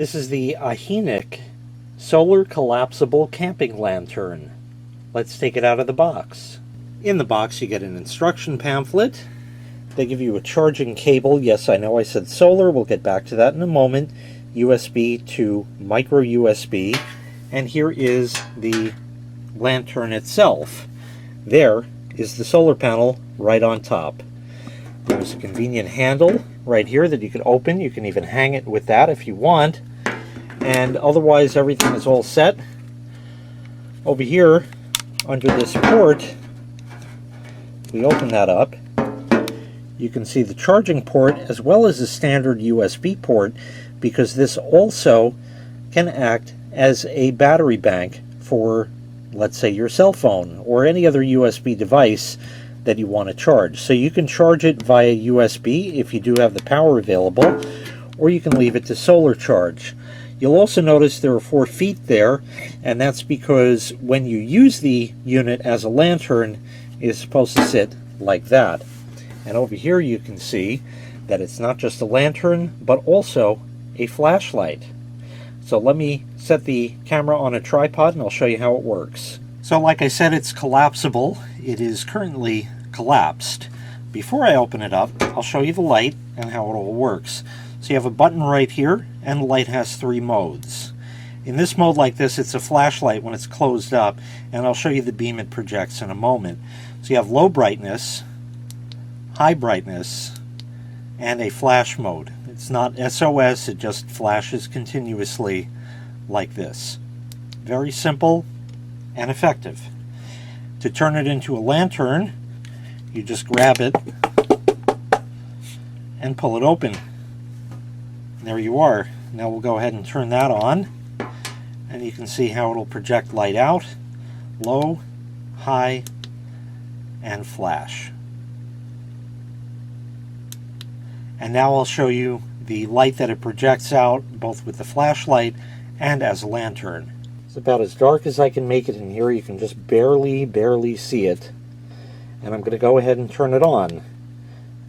This is the AHENICC Solar Collapsible Camping Lantern. Let's take it out of the box. In the box you get an instruction pamphlet. They give you a charging cable. Yes, I know I said solar. We'll get back to that in a moment. USB to micro USB. And here is the lantern itself. There is the solar panel right on top. There's a convenient handle right here that you can open. You can even hang it with that if you want. And otherwise everything is all set. Over here under this port, we open that up. You can see the charging port as well as the standard USB port, because this also can act as a battery bank for, let's say, your cell phone or any other USB device that you want to charge. So you can charge it via USB if you do have the power available, or you can leave it to solar charge. You'll also notice there are 4 feet there, and that's because when you use the unit as a lantern, it's supposed to sit like that. And over here you can see that it's not just a lantern, but also a flashlight. So let me set the camera on a tripod and I'll show you how it works. So like I said, it's collapsible. It is currently collapsed. Before I open it up, I'll show you the light and how it all works. So you have a button right here, and the light has 3 modes. In this mode like this, it's a flashlight when it's closed up, and I'll show you the beam it projects in a moment. So you have low brightness, high brightness, and a flash mode. It's not SOS, it just flashes continuously like this. Very simple and effective. To turn it into a lantern, you just grab it and pull it open. There you are. Now we'll go ahead and turn that on, and you can see how it'll project light out, low, high, and flash. And now I'll show you the light that it projects out, both with the flashlight and as a lantern. It's about as dark as I can make it in here. You can just barely see it. And I'm going to go ahead and turn it on.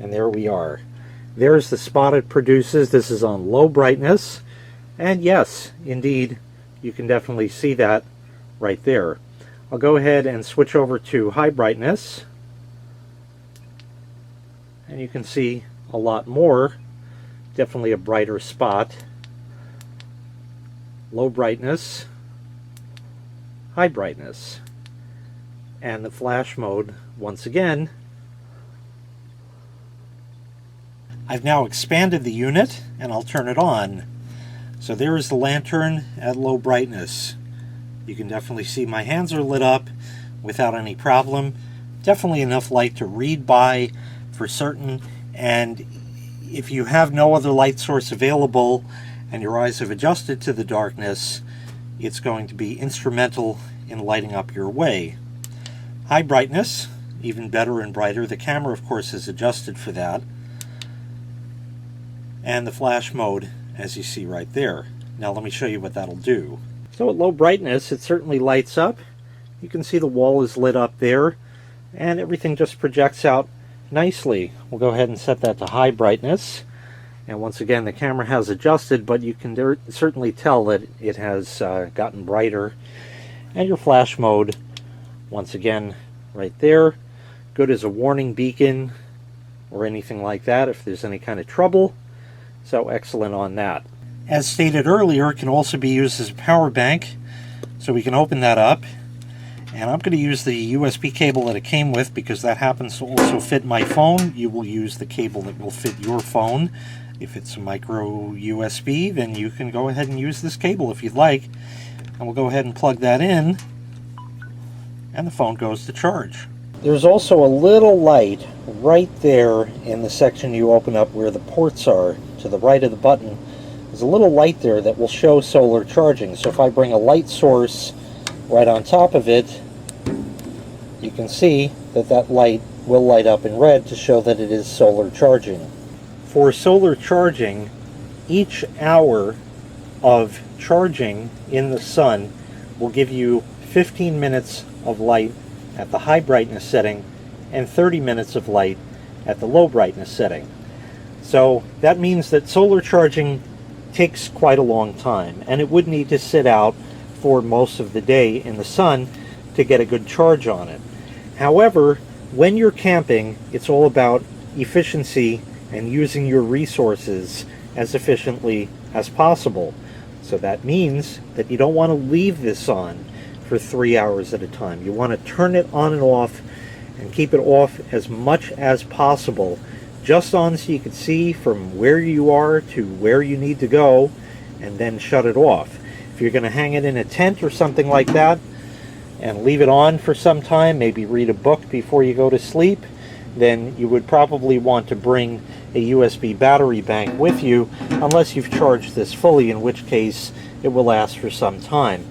And there we are. There's the spot it produces. This is on low brightness. And yes, indeed, you can definitely see that right there. I'll go ahead and switch over to high brightness. And you can see a lot more. Definitely a brighter spot. Low brightness, high brightness, and the flash mode once again. I've now expanded the unit and I'll turn it on. So there is the lantern at low brightness. You can definitely see my hands are lit up without any problem. Definitely enough light to read by for certain, and if you have no other light source available and your eyes have adjusted to the darkness, it's going to be instrumental in lighting up your way. High brightness, even better and brighter. The camera, of course, is adjusted for that. And the flash mode, as you see right there. Now let me show you what that'll do. So at low brightness, it certainly lights up. You can see the wall is lit up there, and everything just projects out nicely. We'll go ahead and set that to high brightness. And once again, the camera has adjusted, but you can certainly tell that it has gotten brighter. And your flash mode, once again, right there. Good as a warning beacon or anything like that if there's any kind of trouble. So excellent on that. As stated earlier, it can also be used as a power bank. So we can open that up. And I'm going to use the USB cable that it came with because that happens to also fit my phone. You will use the cable that will fit your phone. If it's a micro USB, then you can go ahead and use this cable if you'd like. And we'll go ahead and plug that in, and the phone goes to charge. There's also a little light right there in the section you open up where the ports are, to the right of the button. There's a little light there that will show solar charging. So if I bring a light source right on top of it, you can see that that light will light up in red to show that it is solar charging. For solar charging, each hour of charging in the sun will give you 15 minutes of light at the high brightness setting and 30 minutes of light at the low brightness setting. So that means that solar charging takes quite a long time, and it would need to sit out for most of the day in the sun to get a good charge on it. However, when you're camping, it's all about efficiency and using your resources as efficiently as possible. So that means that you don't want to leave this on for 3 hours at a time. You want to turn it on and off and keep it off as much as possible, just on so you can see from where you are to where you need to go, and then shut it off. If you're going to hang it in a tent or something like that and leave it on for some time, maybe read a book before you go to sleep, then you would probably want to bring a USB battery bank with you, unless you've charged this fully, in which case it will last for some time.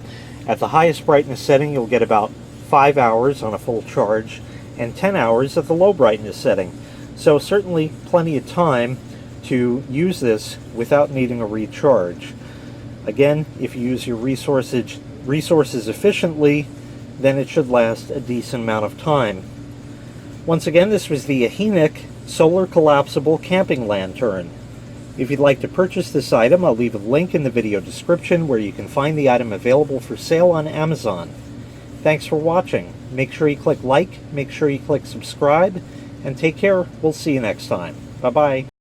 At the highest brightness setting, you'll get about 5 hours on a full charge and 10 hours at the low brightness setting. So certainly plenty of time to use this without needing a recharge. Again, if you use your resources efficiently, then it should last a decent amount of time. Once again, this was the AHENICC Solar Collapsible Camping Lantern. If you'd like to purchase this item, I'll leave a link in the video description where you can find the item available for sale on Amazon. Thanks for watching. Make sure you click like, make sure you click subscribe, and take care. We'll see you next time. Bye-bye.